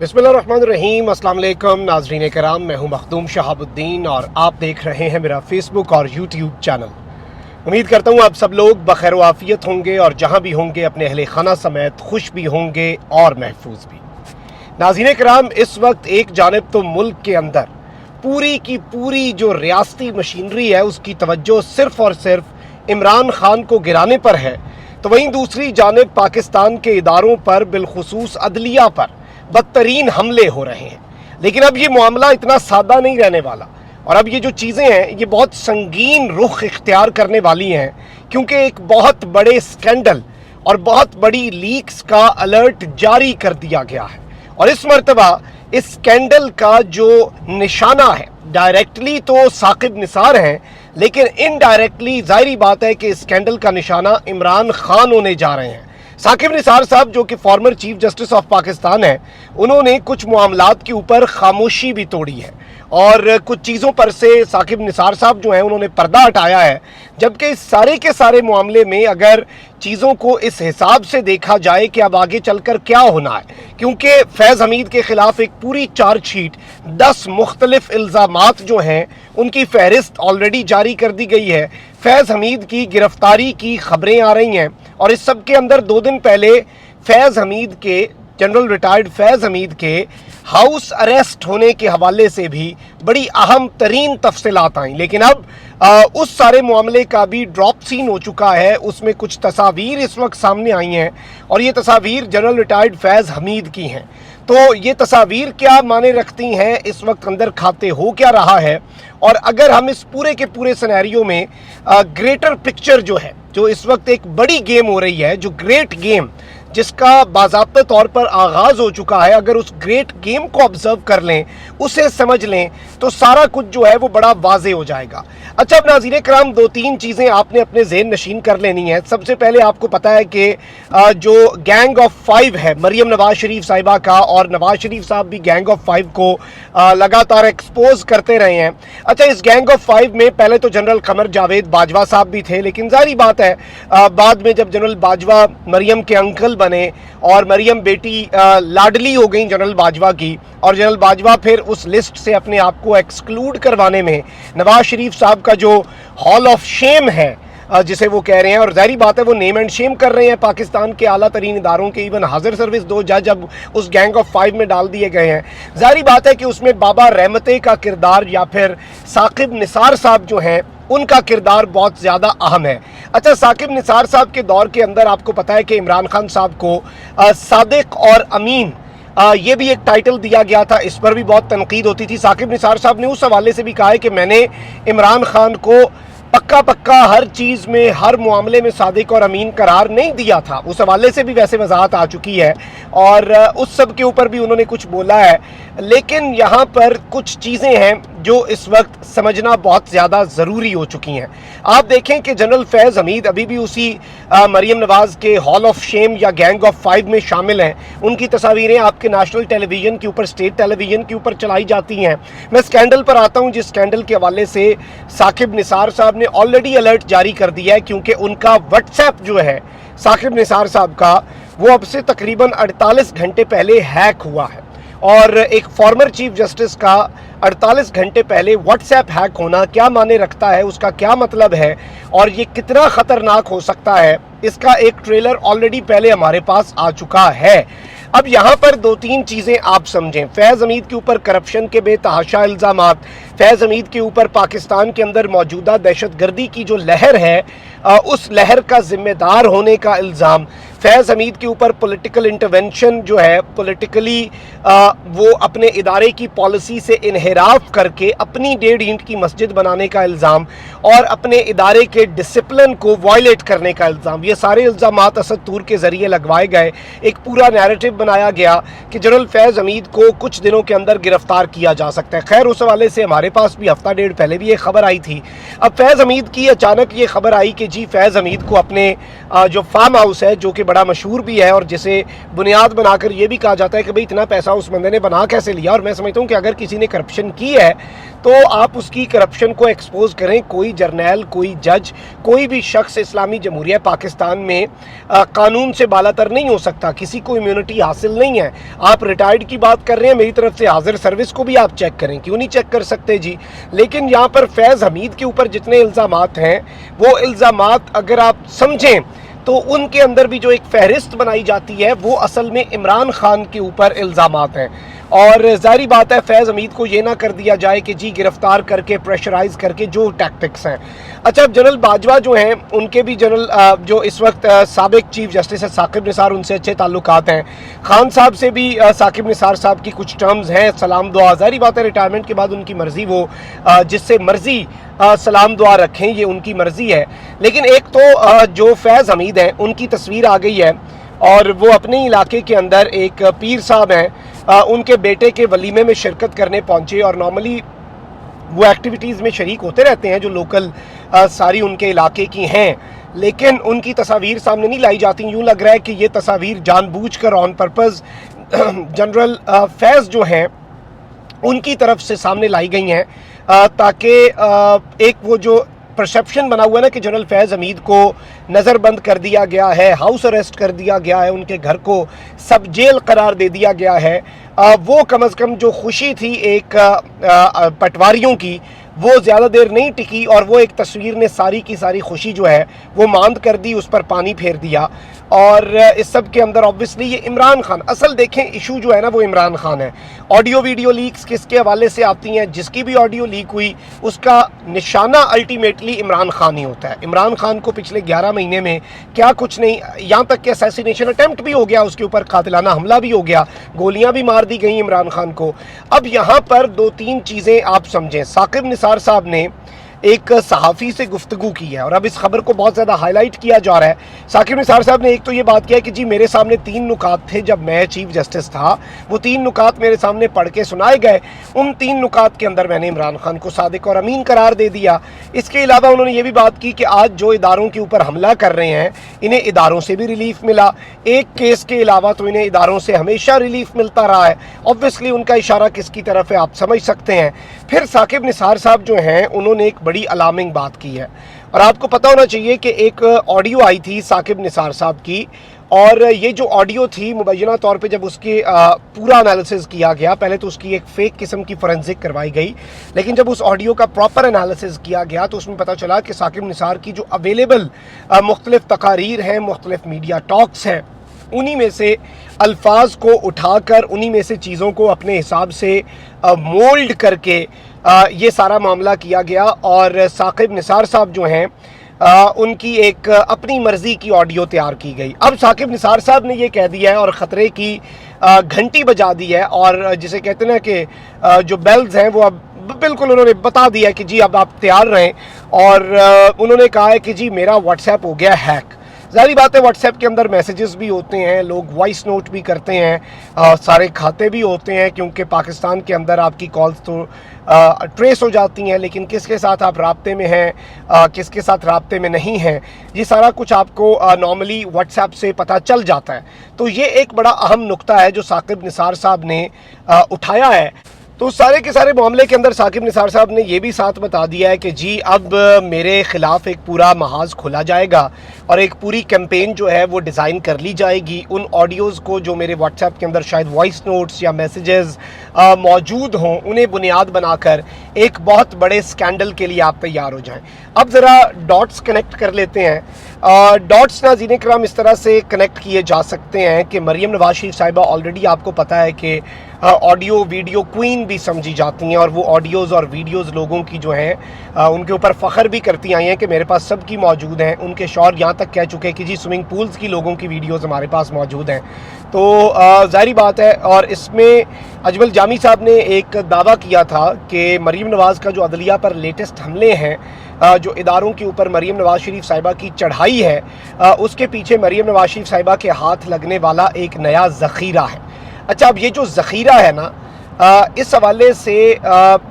बिस्मिल्लाहिर्रहमानिर्रहीम। अस्सलाम वालेकुम नाज़रीन कराम, मैं हूं मखदूम शहाबुद्दीन और आप देख रहे हैं मेरा फेसबुक और यूट्यूब चैनल। उम्मीद करता हूं आप सब लोग बखैर व आफियत होंगे और जहां भी होंगे अपने अहले खाना समेत खुश भी होंगे और महफूज भी। नाज़रीन कराम, इस वक्त एक जानिब तो मुल्क के अंदर पूरी की पूरी जो रियासती मशीनरी है उसकी तवज्जो सिर्फ़ और सिर्फ इमरान खान को गिराने पर है, तो वहीं दूसरी जानिब पाकिस्तान के इदारों पर बिलखुसूस अदलिया पर बदतरीन हमले हो रहे हैं। लेकिन अब ये मामला इतना सादा नहीं रहने वाला और अब ये जो चीज़ें हैं ये बहुत संगीन रुख इख्तियार करने वाली हैं, क्योंकि एक बहुत बड़े स्कैंडल और बहुत बड़ी लीक्स का अलर्ट जारी कर दिया गया है। और इस मर्तबा इस स्कैंडल का जो निशाना है डायरेक्टली तो साकिब निसार हैं, लेकिन इनडायरेक्टली जाहिर बात है कि इस स्कैंडल का निशाना इमरान खान होने जा रहे हैं। साकिब निसार साहब जो कि former chief justice of Pakistan हैं, उन्होंने कुछ मामलात के ऊपर खामोशी भी तोड़ी है और कुछ चीज़ों पर से साकिब निसार साहब जो हैं उन्होंने पर्दा हटाया है। जबकि इस सारे के सारे मामले में अगर चीज़ों को इस हिसाब से देखा जाए कि अब आगे चलकर क्या होना है, क्योंकि फैज़ हमीद के ख़िलाफ़ एक पूरी चार्जशीट 10 मुख्तलिफ इल्ज़ामात जो हैं उनकी फहरिस्त ऑलरेडी जारी कर दी गई है। फैज़ हमीद की गिरफ्तारी की खबरें आ रही हैं और इस सब के अंदर 2 दिन पहले फैज़ हमीद के जनरल रिटायर्ड फैज़ हमीद के हाउस अरेस्ट होने के हवाले से भी बड़ी अहम तरीन तफसीलात आई। लेकिन अब उस सारे मामले का भी ड्रॉप सीन हो चुका है। उसमें कुछ तस्वीर इस वक्त सामने आई हैं और ये तस्वीर जनरल रिटायर्ड फैज़ हमीद की हैं। तो ये तस्वीर क्या माने रखती हैं, इस वक्त अंदर खाते हो क्या रहा है, और अगर हम इस पूरे के पूरे सिनेरियो में ग्रेटर पिक्चर जो है, जो इस वक्त एक बड़ी गेम हो रही है, जो ग्रेट गेम जिसका बाज़ाब्ता तौर पर आगाज़ हो चुका है, अगर उस ग्रेट गेम को ऑब्ज़र्व कर लें, उसे समझ लें, तो सारा कुछ जो है वो बड़ा वाज़े हो जाएगा। अच्छा, अब नाज़रीन कराम 2-3 चीज़ें आपने अपने ज़हन नशीन कर लेनी है। सबसे पहले आपको पता है कि जो गैंग ऑफ 5 है मरियम नवाज शरीफ साहिबा का, और नवाज शरीफ साहब भी गैंग ऑफ 5 को लगातार एक्सपोज करते रहे हैं। अच्छा, इस गैंग ऑफ 5 में पहले तो जनरल कमर जावेद बाजवा साहब भी थे, लेकिन जाहिर बात है बाद में जब जनरल बाजवा मरियम के अंकल बने और मरियम बेटी लाडली हो गई जनरल बाजवा की, और जनरल बाजवा फिर उस लिस्ट से अपने आप को एक्सक्लूड करवाने में नवाज शरीफ साहब का जो हॉल ऑफ शेम है जिसे वो कह रहे हैं, और जाहिर बात है वो नेम एंड शेम कर रहे हैं पाकिस्तान के आला तरीन इदारों के, इवन हाजिर सर्विस 2 जज अब उस गैंग ऑफ 5 में डाल दिए गए हैं। जाहिर बात है कि उसमें बाबा रहमते का किरदार या फिर साकिब निसार साहब जो हैं उनका किरदार बहुत ज़्यादा अहम है। अच्छा, साकिब निसार साहब के दौर के अंदर आपको पता है कि इमरान खान साहब को सादिक और अमीन ये भी एक टाइटल दिया गया था, इस पर भी बहुत तनकीद होती थी। साकिब निसार साहब ने उस हवाले से भी कहा है कि मैंने इमरान खान को पक्का हर चीज़ में, हर मामले में सादिक और अमीन करार नहीं दिया था। उस हवाले से भी वैसे वजाहत आ चुकी है और उस सब के ऊपर भी उन्होंने कुछ बोला है। लेकिन यहाँ पर कुछ चीज़ें हैं जो इस वक्त समझना बहुत ज़्यादा ज़रूरी हो चुकी हैं। आप देखें कि जनरल फैज़ हमीद अभी भी उसी मरियम नवाज़ के हॉल ऑफ शेम या गैंग ऑफ 5 में शामिल हैं। उनकी तस्वीरें आपके नेशनल टेलीविज़न के ऊपर, स्टेट टेलीविज़न के ऊपर चलाई जाती हैं। मैं स्कैंडल पर आता हूँ, जिस स्कैंडल के हवाले से साकिब निसार साहब ने ऑलरेडी अलर्ट जारी कर दिया है, क्योंकि उनका व्हाट्सएप जो है साकिब निसार साहब का, वो अब से तकरीबन 48 घंटे पहले हैक हुआ है। और एक फॉर्मर चीफ जस्टिस का 48 घंटे पहले व्हाट्सएप हैक होना क्या माने रखता है, उसका क्या मतलब है और ये कितना ख़तरनाक हो सकता है, इसका एक ट्रेलर ऑलरेडी पहले हमारे पास आ चुका है। अब यहाँ पर 2-3 चीज़ें आप समझें। फैज़ हमीद के ऊपर करप्शन के बेतहाशा इल्ज़ामात, फैज़ हमीद के ऊपर पाकिस्तान के अंदर मौजूदा दहशतगर्दी की जो लहर है उस लहर का ज़िम्मेदार होने का इल्ज़ाम, फैज़ हमीद के ऊपर पॉलिटिकल इंटरवेंशन जो है, पॉलिटिकली वो अपने इदारे की पॉलिसी से इन्हिराफ करके अपनी 1.5 ईंट की मस्जिद बनाने का इल्ज़ाम और अपने इदारे के डिसिप्लिन को वायलेट करने का इल्ज़ाम, ये सारे इल्ज़ामात असद तूर के ज़रिए लगवाए गए। एक पूरा नैरेटिव बनाया गया कि जनरल फैज़ हमीद को कुछ दिनों के अंदर गिरफ्तार किया जा सकता है। खैर, उस हवाले से हमारे पास भी हफ्ता 1.5 पहले भी एक खबर आई थी। अब फैज़ हमीद की अचानक ये खबर आई कि जी फैज़ हमीद को अपने जो फार्म हाउस है, जो कि बड़ा मशहूर भी है और जिसे बुनियाद बनाकर ये भी कहा जाता है कि भाई इतना पैसा उस बंदे ने बना कैसे लिया। और मैं समझता हूँ कि अगर किसी ने करप्शन की है तो आप उसकी करप्शन को एक्सपोज करें। कोई जर्नैल, कोई जज, कोई भी शख्स इस्लामी जमहूरिया पाकिस्तान में कानून से बालातर नहीं हो सकता, किसी को इम्यूनिटी हासिल नहीं है। आप रिटायर्ड की बात कर रहे हैं, मेरी तरफ से हाजिर सर्विस को भी आप चेक करें, क्यों नहीं चेक कर सकते जी। लेकिन यहाँ पर फैज़ हमीद के ऊपर जितने इल्ज़ामात हैं वो इल्ज़ामात अगर आप समझें तो उनके अंदर भी जो एक फहरिस्त बनाई जाती है वो असल में इमरान खान के ऊपर इल्ज़ामात हैं। और ज़ाहिर बात है फैज़ हमीद को ये ना कर दिया जाए कि जी गिरफ्तार करके प्रेशराइज करके, जो टैक्टिक्स हैं। अच्छा, जनरल बाजवा जो हैं उनके भी जनरल जो इस वक्त साबिक चीफ जस्टिस है साकिब निसार, उनसे अच्छे ताल्लुकात हैं। खान साहब से भी साकिब निसार साहब की कुछ टर्म्स हैं, सलाम दुआ। ज़ाहिर बात है रिटायरमेंट के बाद उनकी मर्ज़ी, वो जिससे मर्ज़ी सलाम दुआ रखें, ये उनकी मर्ज़ी है। लेकिन एक तो जो फैज़ हमीद हैं उनकी तस्वीर आ गई है और वो अपने इलाके के अंदर एक पीर साहब हैं, उनके बेटे के वलीमे में शिरकत करने पहुंचे। और नॉर्मली वो एक्टिविटीज़ में शरीक होते रहते हैं जो लोकल सारी उनके इलाके की हैं, लेकिन उनकी तस्वीर सामने नहीं लाई जाती। यूँ लग रहा है कि ये तस्वीर जानबूझकर ऑन पर्पज़ जनरल फैज़ जो हैं उनकी तरफ से सामने लाई गई हैं ताकि एक वो जो परसेप्शन बना हुआ है ना कि जनरल फैज़ हमीद को नज़रबंद कर दिया गया है, हाउस अरेस्ट कर दिया गया है, उनके घर को सब जेल करार दे दिया गया है, वो कम अज़ कम जो खुशी थी एक पटवारियों की वो ज़्यादा देर नहीं टिकी और वो एक तस्वीर ने सारी की सारी खुशी जो है वो मांद कर दी, उस पर पानी फेर दिया। और इस सब के अंदर ऑब्वियसली ये इमरान खान, असल देखें इशू जो है ना वो इमरान खान है। ऑडियो वीडियो लीक्स किसके हवाले से आती हैं, जिसकी भी ऑडियो लीक हुई उसका निशाना अल्टीमेटली इमरान खान ही होता है। इमरान खान को पिछले 11 महीने में क्या कुछ नहीं, यहाँ तक कि असैसिनेशन अटैम्प्ट भी हो गया, उसके ऊपर कातिलाना हमला भी हो गया, गोलियाँ भी मार दी गई इमरान खान को। अब यहाँ पर 2-3 चीज़ें आप समझें। साकिब निसार साहब ने एक सहाफ़ी से गुफ्तगू की है और अब इस खबर को बहुत ज़्यादा हाईलाइट किया जा रहा है। साकिब निसार साहब ने एक तो ये बात किया कि जी मेरे सामने 3 नुकात थे जब मैं चीफ जस्टिस था, वो 3 नुकात मेरे सामने पढ़ के सुनाए गए, उन 3 नुकात के अंदर मैंने इमरान खान को सादिक और अमीन करार दे दिया। इसके अलावा उन्होंने ये भी बात की कि आज जो इदारों के ऊपर हमला कर रहे हैं इन्हें इदारों से भी रिलीफ मिला, एक केस के अलावा तो इन्हें इदारों से हमेशा रिलीफ मिलता रहा है। ऑब्वियसली उनका इशारा किसकी तरफ है आप समझ सकते हैं। फिर साकिब निसार साहब जो हैं उन्होंने एक बड़ी अलार्मिंग बात की है और आपको पता होना चाहिए कि एक ऑडियो आई थी साकिब निसार साहब की, और ये जो ऑडियो थी मुबैना तौर पे जब उसके पूरा एनालिसिस किया गया, पहले तो उसकी एक फ़ेक किस्म की फोरेंसिक करवाई गई, लेकिन जब उस ऑडियो का प्रॉपर एनालिसिस किया गया तो उसमें पता चला कि साकिब निसार की जो अवेलेबल मुख्तलिफ तकारीर हैं, मुख्तलिफ मीडिया टॉक्स हैं, उन्हीं में से अल्फाज को उठाकर, उन्हीं में से चीज़ों को अपने हिसाब से मोल्ड करके ये सारा मामला किया गया। और साकिब निसार साहब जो हैं उनकी एक अपनी मर्ज़ी की ऑडियो तैयार की गई। अब साकिब निसार साहब ने ये कह दिया है और ख़तरे की घंटी बजा दी है, और जिसे कहते हैं ना कि जो बेल्स हैं वो अब बिल्कुल उन्होंने बता दिया कि जी अब आप तैयार रहें। और उन्होंने कहा है कि जी मेरा व्हाट्सएप हो गया हैक। ज़ाहिर बात है व्हाट्सएप के अंदर मैसेजेस भी होते हैं, लोग वॉइस नोट भी करते हैं, सारे खाते भी होते हैं, क्योंकि पाकिस्तान के अंदर आपकी कॉल्स तो ट्रेस हो जाती हैं, लेकिन किसके साथ आप राब्ते में हैं, किसके साथ राब्ते में नहीं हैं, ये सारा कुछ आपको नॉर्मली व्हाट्सएप से पता चल जाता है। तो ये एक बड़ा अहम नुक्ता है जो साकिब निसार साहब ने उठाया है। तो सारे के सारे मामले के अंदर साकिब निसार साहब ने ये भी साथ बता दिया है कि जी अब मेरे ख़िलाफ़ एक पूरा महाज खोला जाएगा और एक पूरी कैंपेन जो है वो डिज़ाइन कर ली जाएगी। उन ऑडियोज़ को जो मेरे व्हाट्सएप के अंदर शायद वॉइस नोट्स या मैसेजेस मौजूद हों, उन्हें बुनियाद बनाकर एक बहुत बड़े स्कैंडल के लिए आप तैयार हो जाएं। अब ज़रा डॉट्स कनेक्ट कर लेते हैं। डॉट्स नाज़रीन कराम इस तरह से कनेक्ट किए जा सकते हैं कि मरीम नवाज शरीफ साहिबा ऑलरेडी आपको पता है कि ऑडियो वीडियो क्वीन भी समझी जाती हैं, और वो ऑडियोज़ और वीडियोज़ लोगों की जो हैं उनके ऊपर फ़ख्र भी करती आई हैं कि मेरे पास सब की मौजूद हैं। उनके शौहर यहाँ तक कह चुके हैं कि जी स्विमिंग पूल्स की लोगों की वीडियोज़ हमारे पास मौजूद हैं। तो ज़ाहिर बात है, और इसमें अजमल जामी साहब ने एक दावा किया था कि मरीम नवाज़ का जो अदलिया पर लेटेस्ट हमले हैं, जो इदारों के ऊपर मरीम नवाज़ शरीफ साहिबा की चढ़ाई है, उसके पीछे मरीम नवाज़ शरीफ साहिबा के हाथ लगने वाला एक नया ज़ख़ीरा है। अच्छा, अब ये जो ज़ख़ीरा है ना, اس حوالے سے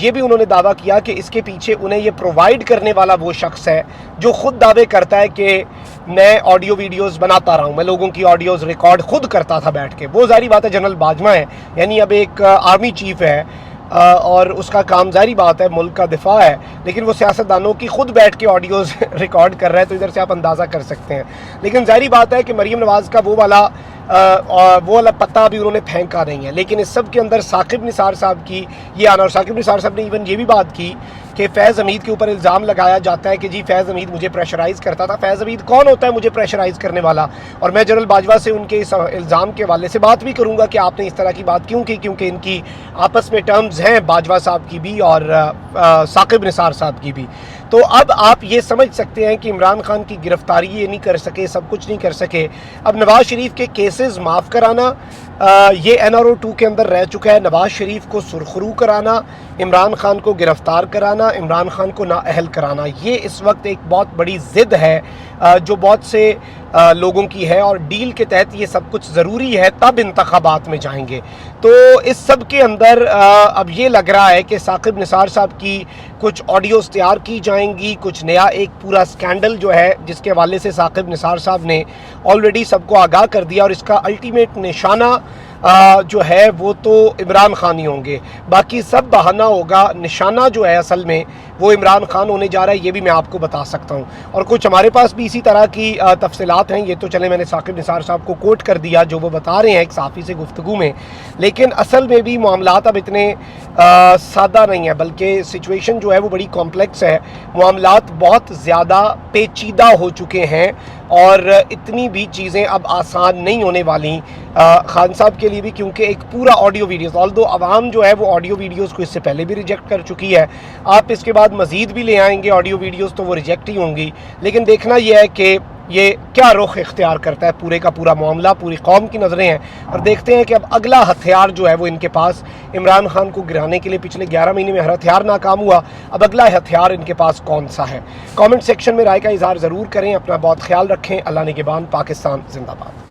یہ بھی انہوں نے دعویٰ کیا کہ اس کے پیچھے انہیں یہ پرووائڈ کرنے والا وہ شخص ہے جو خود دعوے کرتا ہے کہ میں آڈیو ویڈیوز بناتا رہا ہوں، میں لوگوں کی آڈیوز ریکارڈ خود کرتا تھا بیٹھ کے. وہ ظاہری بات ہے جنرل باجوہ ہے، یعنی اب ایک آرمی چیف ہے اور اس کا کام ظاہری بات ہے ملک کا دفاع ہے، لیکن وہ سیاستدانوں کی خود بیٹھ کے آڈیوز ریکارڈ کر رہا ہے، تو ادھر سے آپ اندازہ کر سکتے ہیں. لیکن ظاہری بات ہے کہ مریم نواز کا وہ والا پتہ بھی انہوں نے پھینکا نہیں ہے. لیکن اس سب کے اندر ثاقب نثار صاحب کی یہ آنا، اور ثاقب نثار صاحب نے ایون یہ بھی بات کی کہ فیض حمید کے اوپر الزام لگایا جاتا ہے کہ جی فیض حمید مجھے پریشرائز کرتا تھا. فیض حمید کون ہوتا ہے مجھے پریشرائز کرنے والا؟ اور میں جنرل باجوہ سے ان کے اس الزام کے حوالے سے بات بھی کروں گا کہ آپ نے اس طرح کی بات کیوں کی، کیونکہ ان کی آپس میں ٹرمز ہیں باجوہ صاحب کی بھی اور ثاقب نثار صاحب کی بھی. تو اب آپ یہ سمجھ سکتے ہیں کہ عمران خان کی گرفتاری یہ نہیں کر سکے، سب کچھ نہیں کر سکے. اب نواز شریف کے کیسز معاف کرانا یہ NRO 2 کے اندر رہ چکا ہے. نواز شریف کو سرخرو کرانا، عمران خان کو گرفتار کرانا، عمران خان کو نااہل کرانا، یہ اس وقت ایک بہت بڑی ضد ہے جو بہت سے لوگوں کی ہے، اور ڈیل کے تحت یہ سب کچھ ضروری ہے، تب انتخابات میں جائیں گے. تو اس سب کے اندر اب یہ لگ رہا ہے کہ ثاقب نثار صاحب کی کچھ آڈیوز تیار کی جائیں گی، کچھ نیا ایک پورا سکینڈل جو ہے جس کے حوالے سے ثاقب نثار صاحب نے آلریڈی سب کو آگاہ کر دیا، اور اس کا الٹیمیٹ نشانہ جو ہے وہ تو عمران خان ہی ہوں گے. باقی سب بہانہ ہوگا، نشانہ جو ہے اصل میں وہ عمران خان ہونے جا رہا ہے، یہ بھی میں آپ کو بتا سکتا ہوں. اور کچھ ہمارے پاس بھی اسی طرح کی تفصیلات ہیں. یہ تو چلے میں نے ثاقب نثار صاحب کو کوٹ کر دیا جو وہ بتا رہے ہیں ایک صحافی سے گفتگو میں، لیکن اصل میں بھی معاملات اب اتنے سادہ نہیں ہیں، بلکہ سچویشن جو ہے وہ بڑی کمپلیکس ہے. معاملات بہت زیادہ پیچیدہ ہو چکے ہیں اور اتنی بھی چیزیں اب آسان نہیں ہونے والی خان صاحب کے لیے بھی، کیونکہ ایک پورا آڈیو ویڈیوز آلدو عوام جو ہے وہ آڈیو ویڈیوز کو اس سے پہلے بھی ریجیکٹ کر چکی ہے. آپ اس کے بعد مزید بھی لے آئیں گے آڈیو ویڈیوز تو وہ ریجیکٹ ہی ہوں گی. لیکن دیکھنا یہ ہے کہ یہ کیا رخ اختیار کرتا ہے پورے کا پورا معاملہ. پوری قوم کی نظریں ہیں اور دیکھتے ہیں کہ اب اگلا ہتھیار جو ہے وہ ان کے پاس عمران خان کو گرانے کے لیے پچھلے 11 مہینے میں ہر ہتھیار ناکام ہوا، اب اگلا ہتھیار ان کے پاس کون سا ہے. کامنٹ سیکشن میں رائے کا اظہار ضرور کریں. اپنا بہت خیال رکھیں. اللہ نگہبان. پاکستان زندہ باد.